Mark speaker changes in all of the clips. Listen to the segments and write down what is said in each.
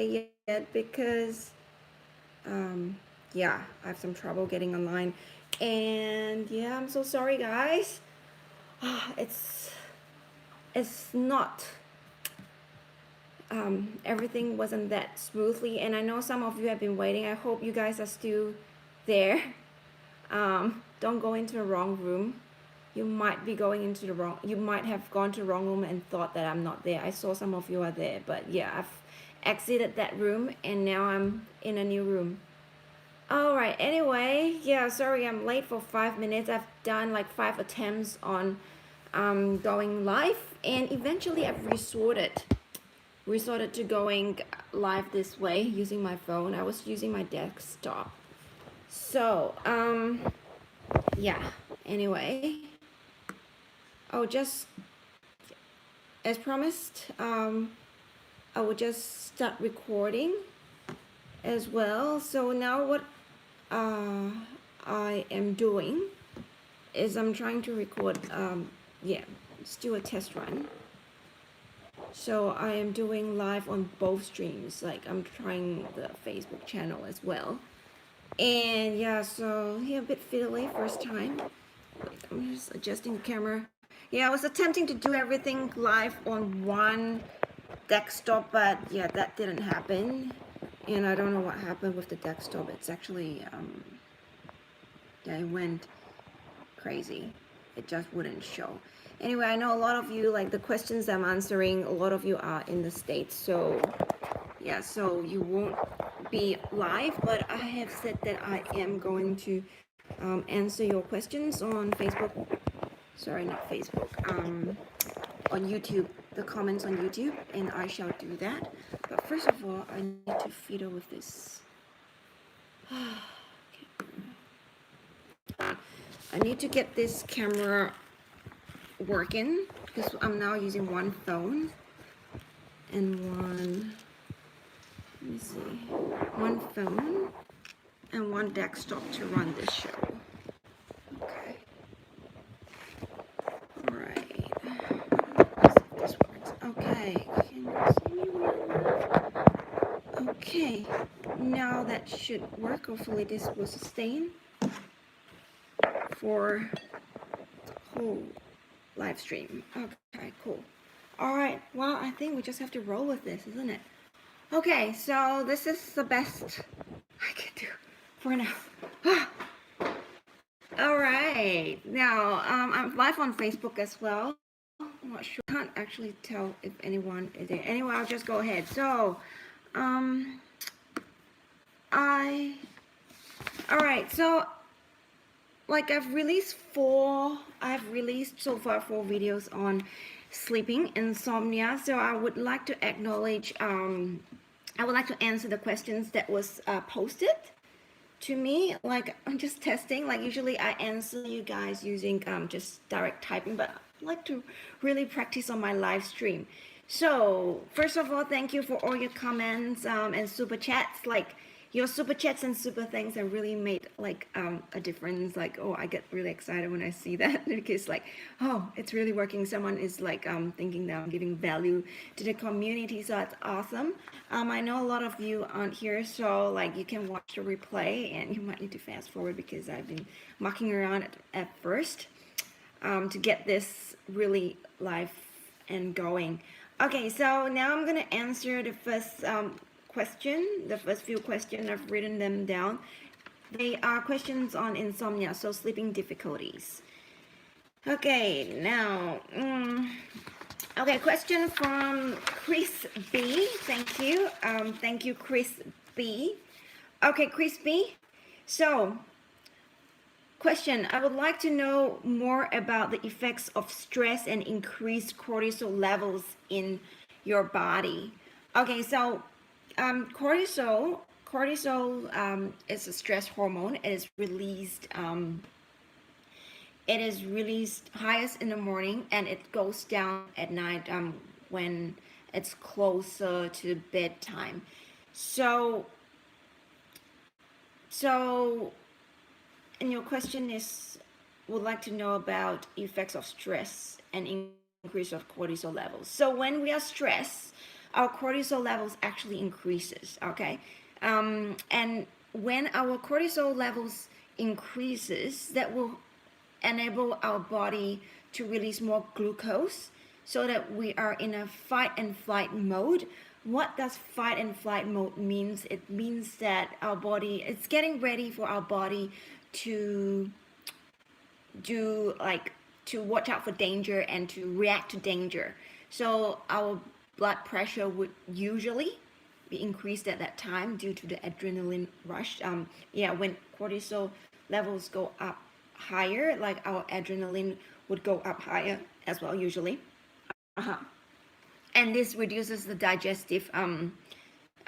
Speaker 1: yet because yeah, I have some trouble getting online. And yeah, I'm so sorry guys. It's not everything wasn't that smoothly, and I know some of you have been waiting. I hope you guys are still there. Don't go into the wrong room. You might have gone to the wrong room and thought that I'm not there. I saw some of you are there, but yeah, I've exited that room and now I'm in a new room. All right, anyway, yeah, sorry I'm late for 5 minutes. I've done like 5 attempts on going live, and eventually I've resorted to going live this way using my phone. I was using my desktop. So, yeah, anyway. Oh, just as promised, I will just start recording as well. So now what uh, I am doing is I'm trying to record, yeah, still a test run. So I am doing live on both streams, like I'm trying the Facebook channel as well. And yeah, so yeah, a bit fiddly first time. Wait, I'm just adjusting the camera. Yeah, I was attempting to do everything live on one desktop, but yeah, that didn't happen. And I don't know what happened with the desktop. It's actually, yeah, it went crazy. It just wouldn't show. Anyway, I know a lot of you, like the questions I'm answering, a lot of you are in the States. So yeah, so you won't be live, but I have said that I am going to answer your questions on Facebook. Sorry, not Facebook. On YouTube, the comments on YouTube, and I shall do that. But first of all, I need to fiddle with this. I need to get this camera working because I'm now using one phone and let me see, one phone and one desktop to run this show. Okay. All right. Let's see if this works. Okay. Can you see me well? Okay. Now that should work. Hopefully this will sustain for the whole live stream. Okay, cool. All right. Well, I think we just have to roll with this, isn't it? Okay, so this is the best I can do for now. All right. Now, I'm live on Facebook as well. I'm not sure. I can't actually tell if anyone is there. Anyway, I'll just go ahead. So, all right. So, like I've released so far 4 videos on sleeping insomnia. So I would like to acknowledge, I would like to answer the questions that was posted to me. Like I'm just testing, like usually I answer you guys using just direct typing, but I like to really practice on my live stream. So first of all, thank you for all your comments and super chats. Like your super chats and super things have really made like a difference. Like, oh, I get really excited when I see that because like, oh, it's really working. Someone is like thinking that I'm giving value to the community, so that's awesome. I know a lot of you aren't here, so like you can watch the replay and you might need to fast forward because I've been mucking around at first to get this really live and going. Okay, so now I'm gonna answer the first the first few questions. I've written them down. They are questions on insomnia, so sleeping difficulties. Okay, now, okay, question from Chris B. Thank you. Thank you, Chris B. Okay, Chris B. So, question, I would like to know more about the effects of stress and increased cortisol levels in your body. Okay, so cortisol is a stress hormone. It is released highest in the morning and it goes down at night when it's closer to bedtime. So and your question is, would like to know about effects of stress and increase of cortisol levels. So when we are stressed, our cortisol levels actually increases, okay? And when our cortisol levels increases, that will enable our body to release more glucose so that we are in a fight and flight mode. What does fight and flight mode means? It means that our body, it's getting ready for our body to do like to watch out for danger and to react to danger. So our blood pressure would usually be increased at that time due to the adrenaline rush. When cortisol levels go up higher, like our adrenaline would go up higher as well usually. And this reduces the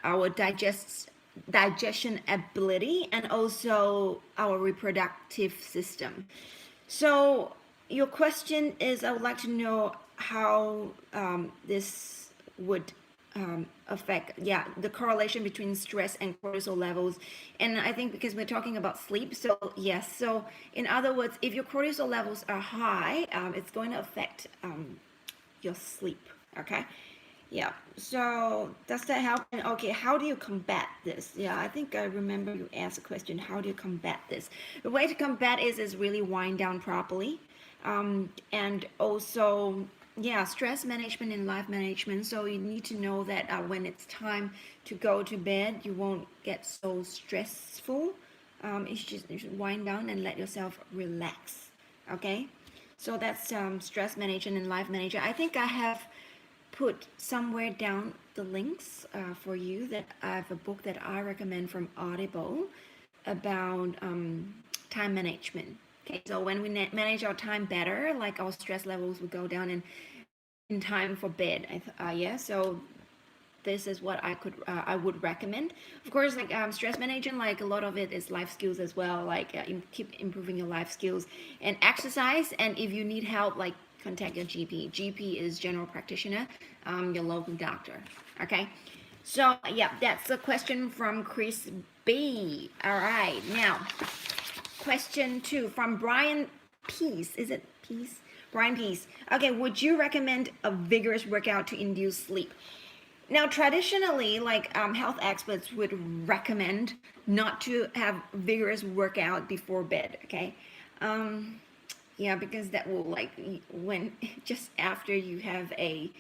Speaker 1: our digestion ability and also our reproductive system. So your question is, I would like to know how this would affect the correlation between stress and cortisol levels. And I think because we're talking about sleep, so yes, so in other words, if your cortisol levels are high, it's going to affect your sleep. Okay, so does that help? And okay, how do you combat this? I think I remember you asked a question, how do you combat this? The way to combat is really wind down properly, and also stress management and life management. So you need to know that when it's time to go to bed, you won't get so stressful. You should wind down and let yourself relax. Okay, so that's stress management and life management. I think I have put somewhere down the links for you, that I have a book that I recommend from Audible about time management. Okay, so when we manage our time better, like our stress levels will go down and in time for bed. So this is what I would recommend. Of course, like stress management, like a lot of it is life skills as well. Like keep improving your life skills and exercise. And if you need help, like contact your GP. GP is general practitioner, your local doctor. Okay. So that's a question from Chris B. All right, now question 2 from Brian Peace. Is it Peace? Brian Peace. Okay, would you recommend a vigorous workout to induce sleep? Now, traditionally, like health experts would recommend not to have vigorous workout before bed. Okay, because that will when just after you have a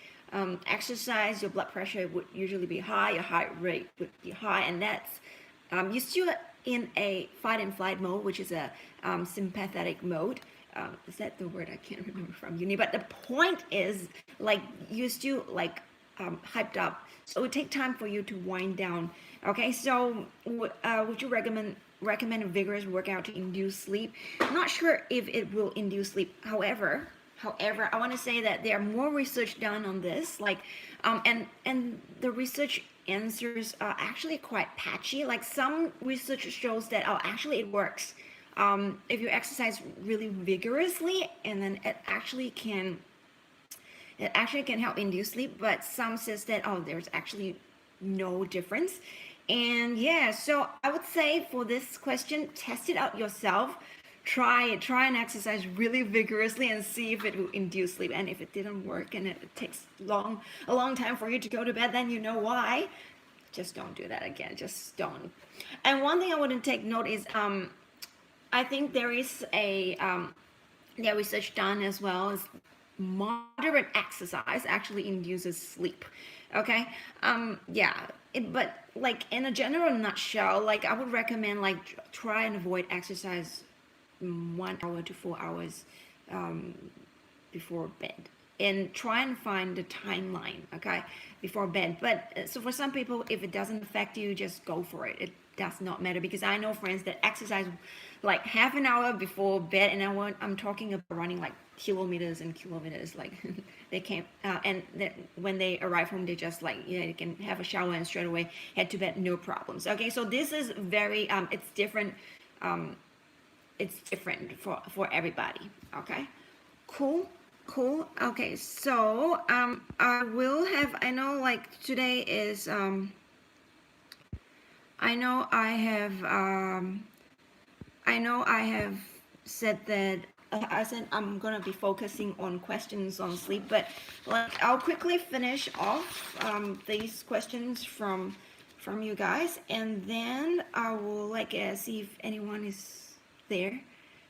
Speaker 1: exercise, your blood pressure would usually be high, your heart rate would be high, and that's you're still in a fight and flight mode, which is a sympathetic mode. Is that the word? I can't remember from uni, but the point is like you're still hyped up, so it would take time for you to wind down. Okay, so would you recommend a vigorous workout to induce sleep? I'm not sure if it will induce sleep. However, I want to say that there are more research done on this, and the research answers are actually quite patchy. Like some research shows that actually it works. If you exercise really vigorously, and then it actually can help induce sleep, but some says that there's actually no difference. And so I would say for this question, test it out yourself. Try and exercise really vigorously and see if it will induce sleep. And if it didn't work and it takes a long time for you to go to bed, then you know why. Just don't do that again. Just don't. And one thing I want to take note is I think there is a research done as well, is moderate exercise actually induces sleep. Okay, but like in a general nutshell, like I would recommend try and avoid exercise 1 hour to 4 hours before bed, and try and find the timeline, okay, before bed. But so for some people, if it doesn't affect you, just go for it. It does not matter, because I know friends that exercise like half an hour before bed, and I'm talking about running like kilometers and kilometers. Like they can't, and when they arrive home, they just they can have a shower and straight away head to bed, no problems. Okay, so this is very it's different. It's different for everybody. Okay, cool. Okay, so I will have. I know today is I know I have said that I said I'm gonna be focusing on questions on sleep, but like I'll quickly finish off these questions from you guys, and then I will like see if anyone is there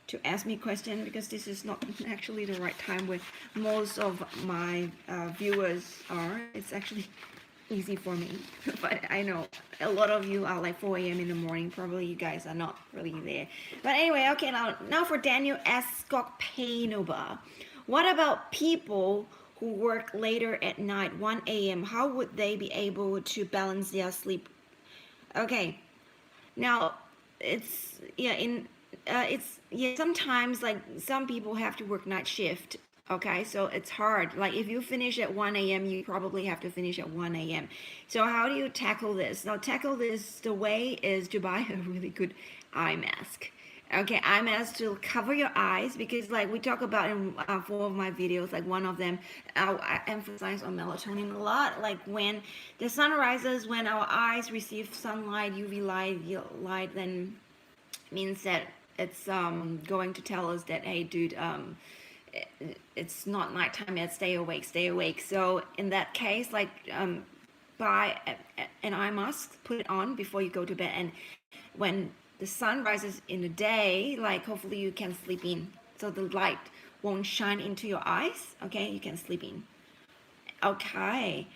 Speaker 1: to ask me a question, because this is not actually the right time where most of my viewers are. It's actually easy for me, but I know a lot of you are like 4 a.m. in the morning. Probably you guys are not really there. But anyway, okay, now for Daniel Escock-Painova. What about people who work later at night, 1 a.m.? How would they be able to balance their sleep? Okay, now it's sometimes like some people have to work night shift. Okay, so it's hard. Like if you finish at 1 a.m., you probably have to finish at 1 a.m. So how do you tackle this? Now tackle this, the way is to buy a really good eye mask. Okay, eye mask to cover your eyes, because like we talk about in 4 of my videos, like one of them, I emphasize on melatonin a lot. Like when the sun rises, when our eyes receive sunlight, UV light, then means that it's going to tell us that, hey dude, it's not nighttime yet, stay awake. So in that case, like buy an eye mask, put it on before you go to bed, and when the sun rises in the day, like hopefully you can sleep in, so the light won't shine into your eyes. Okay, you can sleep in. Okay,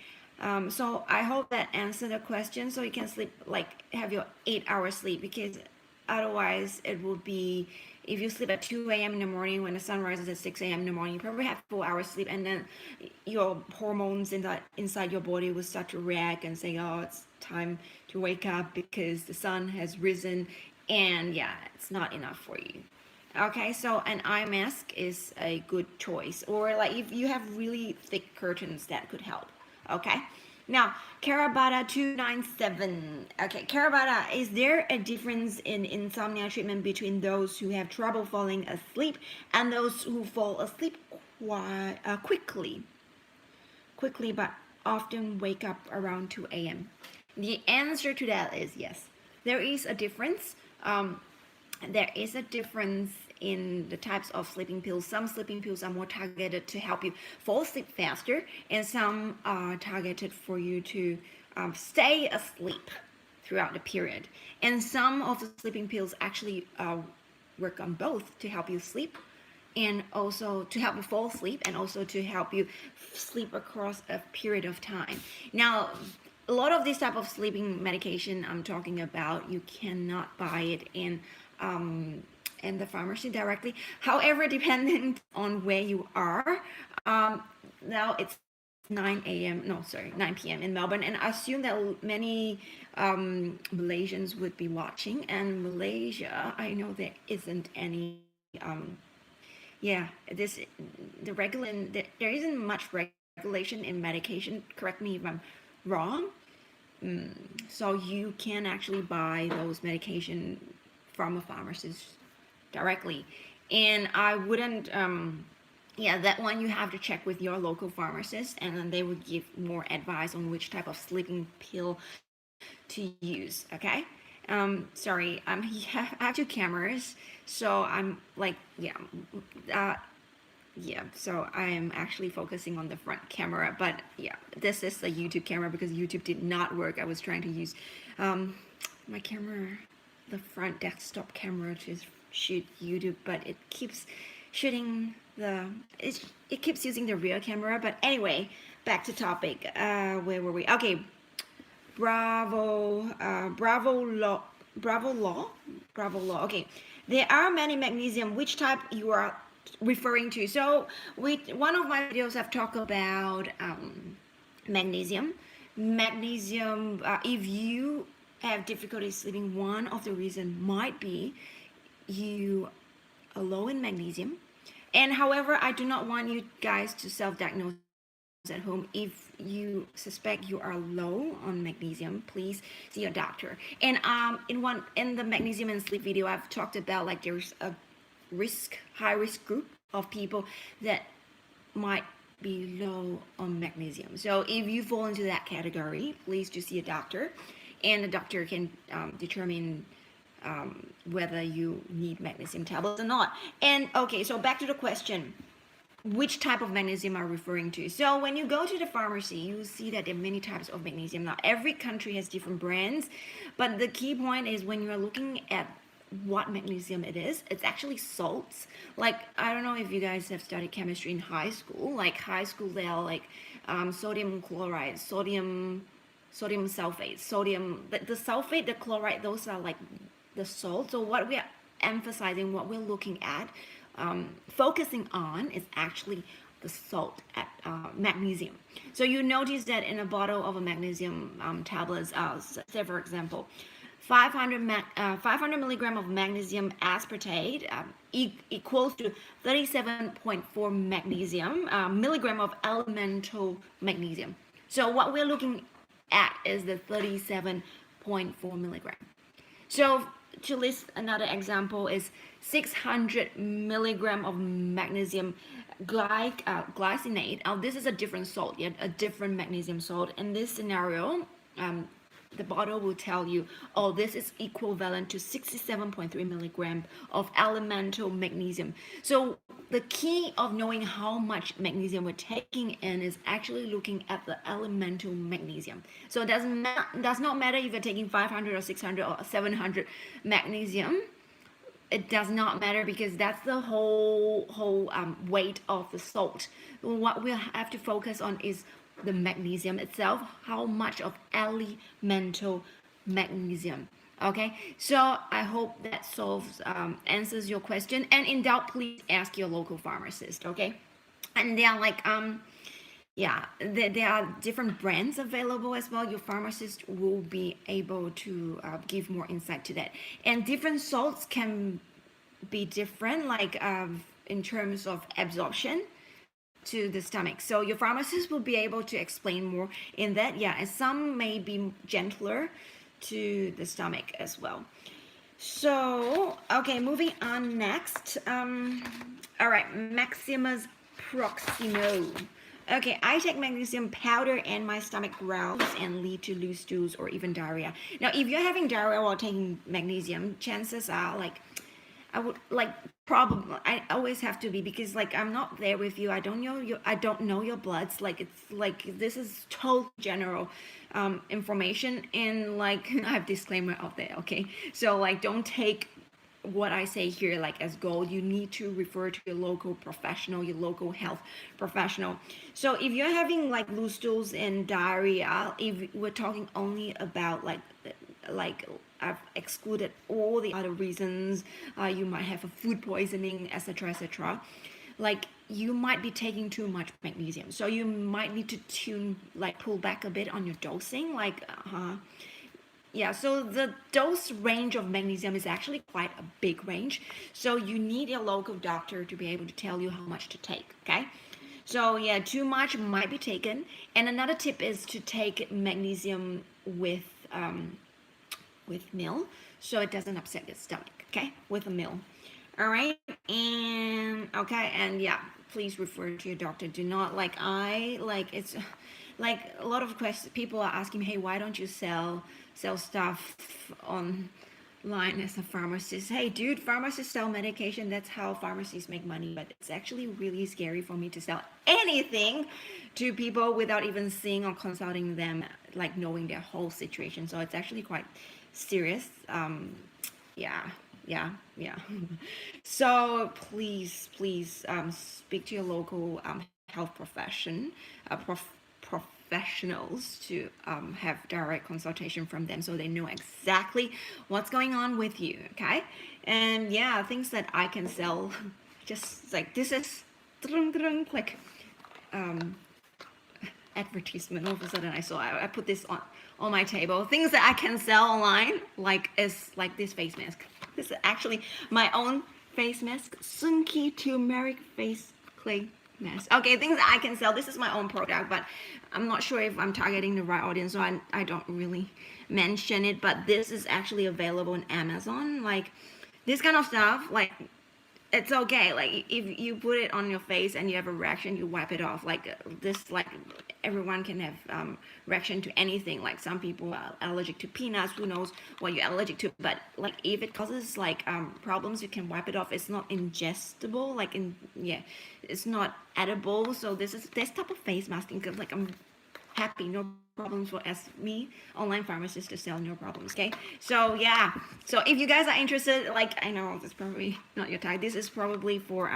Speaker 1: so I hope that answered the question, so you can sleep, like have your 8-hour sleep, because otherwise it will be, if you sleep at 2 a.m. in the morning when the sun rises at 6 a.m. in the morning, you probably have 4 hours sleep, and then your hormones inside your body will start to react and say, oh, it's time to wake up because the sun has risen, and yeah, it's not enough for you. Okay, so an eye mask is a good choice, or like if you have really thick curtains, that could help. Okay, now Karabata 297. Okay, Karabata, is there a difference in insomnia treatment between those who have trouble falling asleep and those who fall asleep quickly but often wake up around 2 a.m.? The answer to that is yes. There is a difference. There is a difference in the types of sleeping pills. Some sleeping pills are more targeted to help you fall asleep faster, and some are targeted for you to stay asleep throughout the period. And some of the sleeping pills actually work on both, to help you sleep and also to help you fall asleep, and also to help you sleep across a period of time. Now, a lot of this type of sleeping medication I'm talking about, you cannot buy it in the pharmacy directly. However, depending on where you are, now it's 9 p.m. in Melbourne, and I assume that many Malaysians would be watching. And Malaysia, I know there isn't any there isn't much regulation in medication. Correct me if I'm wrong. So you can actually buy those medication from a pharmacist directly, and I wouldn't that one you have to check with your local pharmacist, and then they would give more advice on which type of sleeping pill to use. Okay, sorry, I have 2 cameras, so I'm like so I'm actually focusing on the front camera, but yeah, this is the YouTube camera because YouTube did not work. I was trying to use my camera, the front desktop camera, to shoot YouTube, but it keeps shooting it keeps using the rear camera. But anyway, back to topic. Where were we? Okay, Bravo Law. Okay, there are many magnesium. Which type you are referring to? So with one of my videos I've talked about magnesium. If you have difficulty sleeping, one of the reasons might be you are low in magnesium. And however, I do not want you guys to self-diagnose at home. If you suspect you are low on magnesium, please see your doctor. And in the magnesium and sleep video, I've talked about like there's a high risk group of people that might be low on magnesium. So if you fall into that category, please do see a doctor, and the doctor can determine whether you need magnesium tablets or not. And okay, so back to the question, which type of magnesium are referring to? So when you go to the pharmacy, you see that there are many types of magnesium. Now every country has different brands, but the key point is when you're looking at what magnesium it is, it's actually salts. Like, I don't know if you guys have studied chemistry in high school. Like high school, they are like sodium chloride, sodium sulfate, the sulfate, the chloride, those are like the salt. So what we are emphasizing, what we're looking at, focusing on is actually the salt at magnesium. So you notice that in a bottle of a magnesium tablets, say for example, 500 milligram of magnesium aspartate equals to 37.4 magnesium milligram of elemental magnesium. So what we're looking at is the 37.4 milligram. So to list another example is 600 milligram of magnesium glycinate. Now this is a different salt, yet a different magnesium salt. In this scenario, the bottle will tell you, oh, this is equivalent to 67.3 milligram of elemental magnesium. So the key of knowing how much magnesium we're taking in is actually looking at the elemental magnesium. So it does not matter if you're taking 500 or 600 or 700 magnesium. It does not matter, because that's the whole weight of the salt. What we have to focus on is the magnesium itself, how much of elemental magnesium. Okay, so I hope that answers your question. And in doubt, please ask your local pharmacist. Okay, and they are like there are different brands available as well. Your pharmacist will be able to give more insight to that. And different salts can be different, like in terms of absorption to the stomach. So your pharmacist will be able to explain more in that. Yeah, and some may be gentler to the stomach as well. So, okay, moving on next. All right, Maximus Proximo. Okay, I take magnesium powder and my stomach growls and lead to loose stools or even diarrhea. Now, if you're having diarrhea while taking magnesium, chances are I would probably, I always have to be, because I'm not there with you. I don't know your bloods. This is total general information, and I have disclaimer out there. Okay, so don't take what I say here as gold. You need to refer to your local professional, your local health professional. So if you're having loose stools and diarrhea, if we're talking only about I've excluded all the other reasons, you might have a food poisoning, etc., etc. You might be taking too much magnesium, so you might need to pull back a bit on your dosing. Yeah, so the dose range of magnesium is actually quite a big range. So you need a local doctor to be able to tell you how much to take, okay? So yeah, too much might be taken. And another tip is to take magnesium with meal, so it doesn't upset your stomach, okay? With a meal. All right, and okay, and yeah, please refer to your doctor. Do not it's a lot of questions. People are asking me, hey, why don't you sell stuff online as a pharmacist? Hey dude, pharmacists sell medication. That's how pharmacies make money. But it's actually really scary for me to sell anything to people without even seeing or consulting them, knowing their whole situation. So it's actually quite serious. Yeah. So please speak to your local health professionals to have direct consultation from them, so they know exactly what's going on with you. Okay, and yeah, things that I can sell, just this is click advertisement. All of a sudden I put this on my table. Things that I can sell online, is this face mask. This is actually my own face mask, Soonkie turmeric face clay mask. Okay, things that I can sell. This is my own product, but I'm not sure if I'm targeting the right audience, so I don't really mention it. But this is actually available on Amazon. This kind of stuff, it's okay. Like if you put it on your face and you have a reaction, you wipe it off. Like this, like everyone can have reaction to anything. Like some people are allergic to peanuts. Who knows what you're allergic to? But like if it causes like problems, you can wipe it off. It's not ingestible. Like it's not edible. So this type of face masking. Cause like I'm happy, no problems for us, me, online pharmacist to sell, no problems. Okay, so yeah, so if you guys are interested, like I know this is probably not your type, this is probably for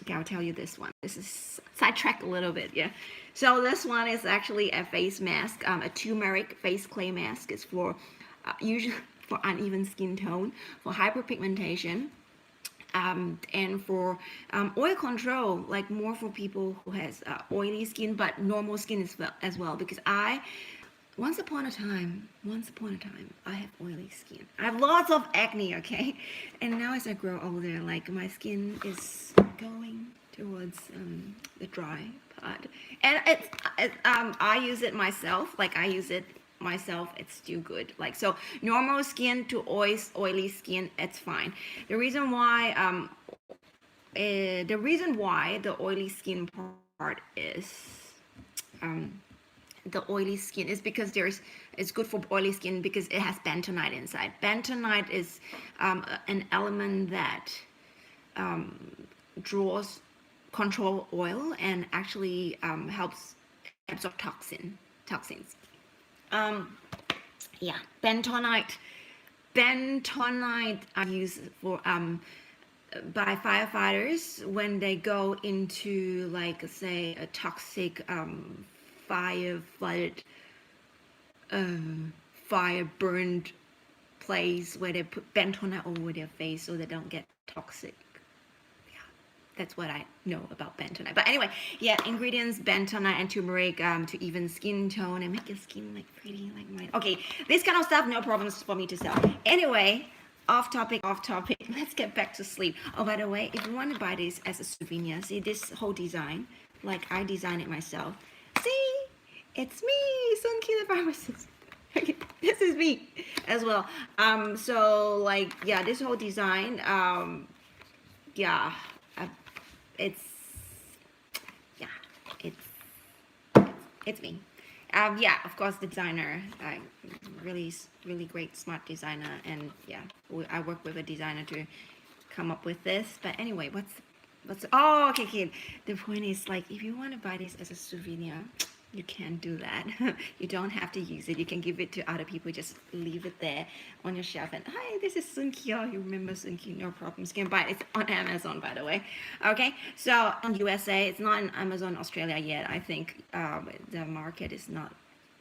Speaker 1: okay, I'll tell you this one. This is sidetrack a little bit. Yeah, so this one is actually a face mask, a turmeric face clay mask. It's for usually for uneven skin tone, for hyperpigmentation, and for oil control, like more for people who has oily skin but normal skin as well, because once upon a time I have oily skin. I have lots of acne, okay, and now as I grow older, like my skin is going towards the dry part, and I use it myself, it's still good. Like, so normal skin to oily skin, it's fine. The reason why the oily skin part is the oily skin is because it's good for oily skin because it has bentonite inside. Bentonite is an element that draws control oil and actually helps absorb toxins. Yeah, bentonite are used for by firefighters when they go into, like, say a toxic fire burned place, where they put bentonite over their face so they don't get toxic. That's what I know about bentonite. But anyway, yeah, ingredients: bentonite and turmeric to even skin tone and make your skin like pretty like mine. Okay, this kind of stuff, no problems for me to sell. Anyway, off topic. Let's get back to sleep. Oh, by the way, if you want to buy this as a souvenir, see this whole design, like I designed it myself. See, it's me, Soonkie the pharmacist. Okay, this is me as well. So like, yeah, this whole design, yeah. It's me. Yeah, of course, the designer, really great, smart designer, and yeah, I work with a designer to come up with this. But anyway, oh, okay, kid. The point is, like, if you want to buy this as a souvenir, you can do that. You don't have to use it. You can give it to other people. Just leave it there on your shelf. And hi, this is Soonkie. Oh, you remember Soonkie? No problems. You can buy it. It's on Amazon, by the way. Okay, so in USA, it's not in Amazon Australia yet. I think the market is not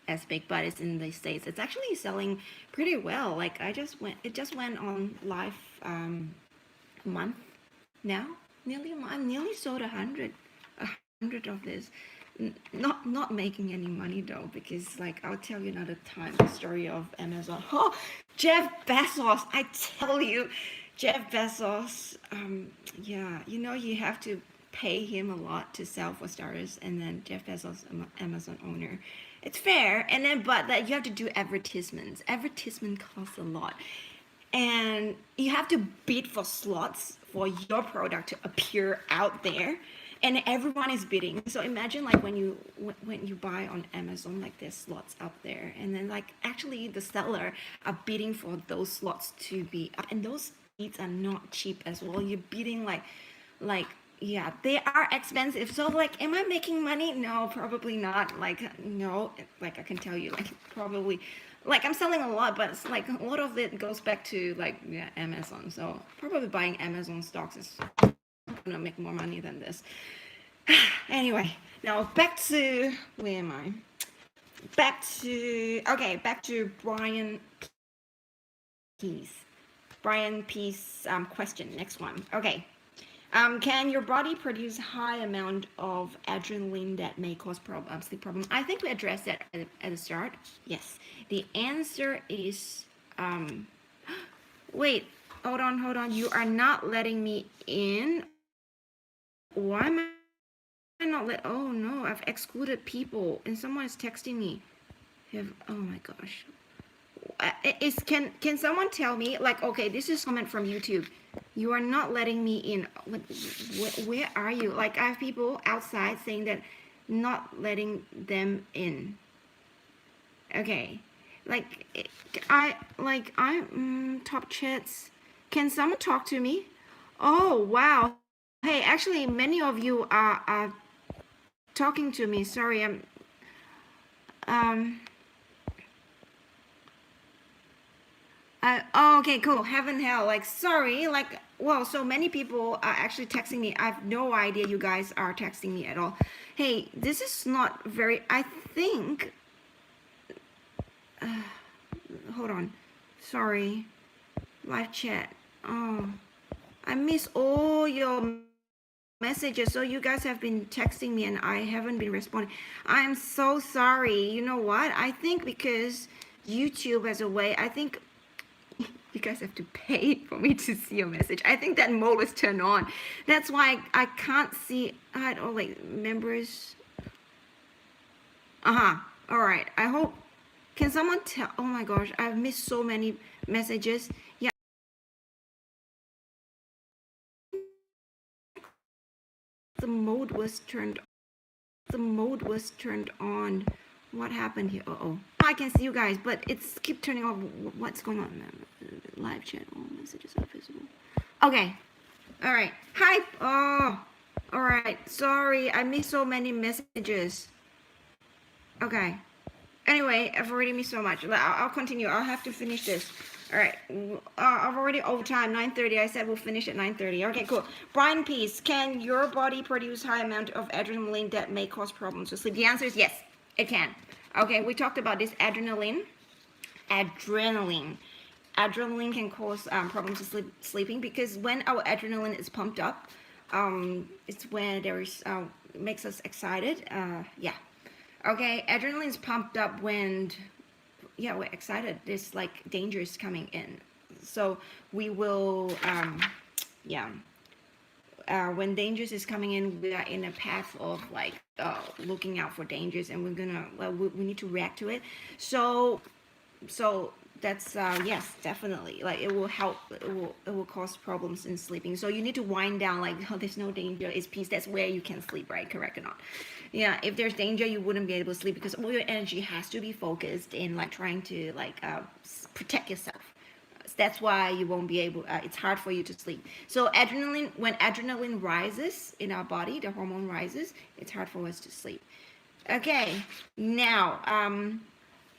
Speaker 1: as big, but it's in the States. It's actually selling pretty well. Like it just went on live month now. Nearly sold 100 of this. Not making any money though, because like I'll tell you another time the story of Amazon. Oh, Jeff Bezos, I tell you, Jeff Bezos, yeah, you know, you have to pay him a lot to sell, for starters, and then Jeff Bezos, Amazon owner, it's fair, and then but that you have to do advertisements. Advertisement costs a lot, and you have to bid for slots for your product to appear out there, and everyone is bidding. So imagine, like, when you buy on Amazon, like, there's slots up there, and then like actually the seller are bidding for those slots to be up, and those bids are not cheap as well. You're bidding like yeah, they are expensive. So like, am I making money? No, probably not. Like, no, like I can tell you, like, probably, like, I'm selling a lot, but it's like a lot of it goes back to, like, yeah, Amazon. So probably buying Amazon stocks is gonna make more money than this. Anyway, now back to, where am I? Back to Brian P's question. Next one. Okay. Can your body produce high amount of adrenaline that may cause sleep problem? I think we addressed that at the start. Yes. The answer is, wait, hold on. You are not letting me in. Why am I not oh no, I've excluded people, and someone is texting me. Oh my gosh. Can someone tell me, like, okay, this is comment from YouTube. You are not letting me in. Where are you? Like, I have people outside saying that not letting them in. Okay. Like, I'm top chats. Can someone talk to me? Oh, wow. Hey, actually, many of you are talking to me. Sorry, um, oh, okay, cool. Heaven, hell. Like, sorry. Like, well, so many people are actually texting me. I have no idea you guys are texting me at all. Hey, this is not very, I think, hold on. Sorry. Live chat. Oh, I miss all your messages. So you guys have been texting me and I haven't been responding. I'm so sorry. You know what? I think because YouTube has a way, I think you guys have to pay for me to see your message. I think that mode was turned on. That's why I can't see. I don't like members. All right. I hope. Can someone tell? Oh my gosh, I've missed so many messages. Yeah. The mode was turned. The mode was turned on. What happened here? Uh-oh. I can see you guys, but it's keep turning off. What's going on? Live chat. All messages are visible. Okay. All right. Hi. Oh. All right. Sorry, I missed so many messages. Okay. Anyway, I've already missed so much. I'll continue. I'll have to finish this. All right. I've already over time. 9:30. I said we'll finish at 9:30. Okay, cool. Brian Peace, can your body produce high amount of adrenaline that may cause problems with sleep? The answer is yes, it can. Okay, we talked about this adrenaline. Adrenaline can cause problems with sleeping because when our adrenaline is pumped up, it's when there is makes us excited. Yeah. Okay, adrenaline is pumped up when we're excited. There's like dangers coming in, so we will when dangers is coming in, we are in a path of like looking out for dangers, and we're gonna we need to react to it. So that's yes, definitely, like it will help. It will cause problems in sleeping, so you need to wind down, like, oh, there's no danger, it's peace. That's where you can sleep, right? Correct or not? Yeah, if there's danger, you wouldn't be able to sleep because all your energy has to be focused in like trying to like protect yourself. That's why you won't be able, it's hard for you to sleep. So when adrenaline rises in our body, the hormone rises, it's hard for us to sleep. Okay, now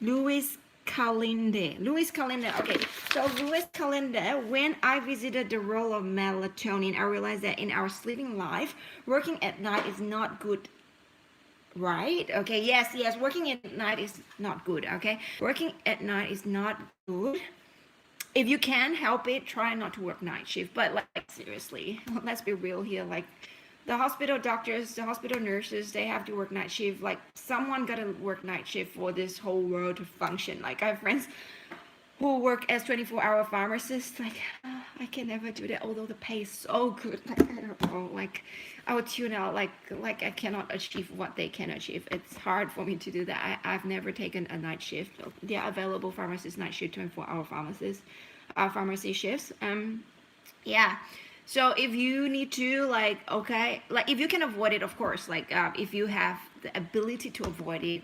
Speaker 1: Louis Calendar. Okay, so Louis Calendar, when I visited the role of melatonin, I realized that in our sleeping life, working at night is not good. Right? Okay, yes, working at night is not good. Okay, working at night is not good. If you can help it, try not to work night shift. But like seriously, let's be real here. Like the hospital doctors, the hospital nurses, they have to work night shift. Like someone gotta work night shift for this whole world to function. Like I have friends who work as 24-hour pharmacists. Like I can never do that, although the pay is so good. Like I don't know, like I would tune out. Like I cannot achieve what they can achieve. It's hard for me to do that. I've never taken a night shift. There are available pharmacists night shift, 24-hour pharmacists, pharmacy shifts. Yeah. So if you need to, like, okay, like if you can avoid it, of course, like if you have the ability to avoid it,